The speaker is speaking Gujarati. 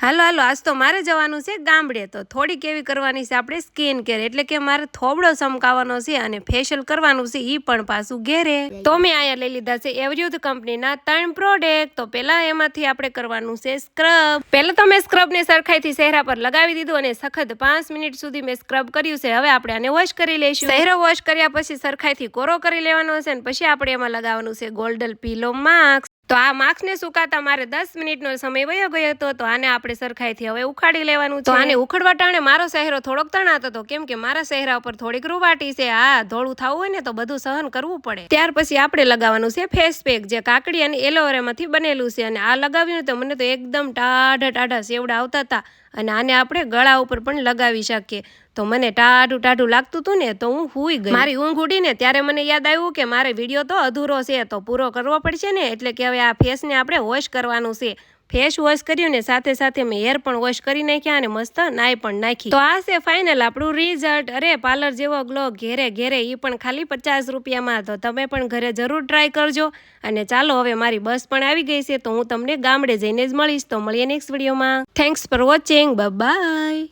હાલો હાલો આજ તો મારે જવાનું છે ગામડે, તો થોડીક એવી કરવાની છે આપણે સ્કિન કેર, એટલે કે મારે થોબડો ચમકાવવાનો છે અને ફેશિયલ કરવાનું છે, ઈ પણ પાછું ઘેરે. તો મેં અહીંયા લઈ લીધા છે એવરીયુથ કંપનીના 3 પ્રોડક્ટ. તો પહેલા એમાંથી આપણે કરવાનું છે સ્ક્રબ. પહેલા તો મેં સ્ક્રબને સરખાઈથી ચહેરા પર લગાવી દીધું અને સખત 5 મિનિટ સુધી મેં સ્ક્રબ કર્યું છે. હવે આપણે આને વોશ કરી લઈશું. ચહેરો વોશ કર્યા પછી સરખાઈથી કોરો કરી લેવાનો છે અને પછી આપણે એમાં લગાવવાનું છે ગોલ્ડન પીલો માસ્ક. તો આ માસ્કને સુકાતા મારે 10 મિનિટનો સમય વયો ગયો હતો. તો આને આપણે સરખાઈથી હવે ઉખાડી લેવાનું છે. તો આને ઉખડવા ટાણે મારો ચહેરો થોડોક તણાતો હતો, કેમ કે મારા ચહેરા ઉપર થોડીક રૂવાટી છે. આ ધોળું થવું હોય ને તો બધું સહન કરવું પડે. ત્યાર પછી આપણે લગાવવાનું છે ફેસ પેક, જે કાકડી અને એલોવેરામાંથી બનેલું છે. અને આ લગાવ્યું તો મને તો એકદમ ટાઢા સેવડા આવતા હતા. અને આને આપણે ગળા ઉપર પણ લગાવી શકીએ. તો મને ટાઢું લાગતું હતું ને, તો હું સૂઈ ગઈ. મારી ઊંઘ ઉડીને ત્યારે મને યાદ આવ્યું કે મારે વિડીયો તો અધૂરો છે, તો પૂરો કરવો પડશે ને. એટલે કે હવે આ ફેસને આપણે વોશ કરવાનું છે. ફેસ વોશ કર્યું ને સાથે સાથે મેં હેર પણ વોશ કરી નાખ્યા અને મસ્ત નાઈ પણ નાખી. તો આ છે ફાઇનલ આપણું રિઝલ્ટ. અરે પાર્લર જેવો ગ્લો ઘેરે એ પણ ખાલી 50 રૂપિયામાં. તો તમે પણ ઘરે જરૂર ટ્રાય કરજો. અને ચાલો હવે મારી બસ પણ આવી ગઈ છે, તો હું તમને ગામડે જઈને જ મળીશ. તો મળીએ નેક્સ્ટ વિડીયોમાં. Thanks for watching. બાય.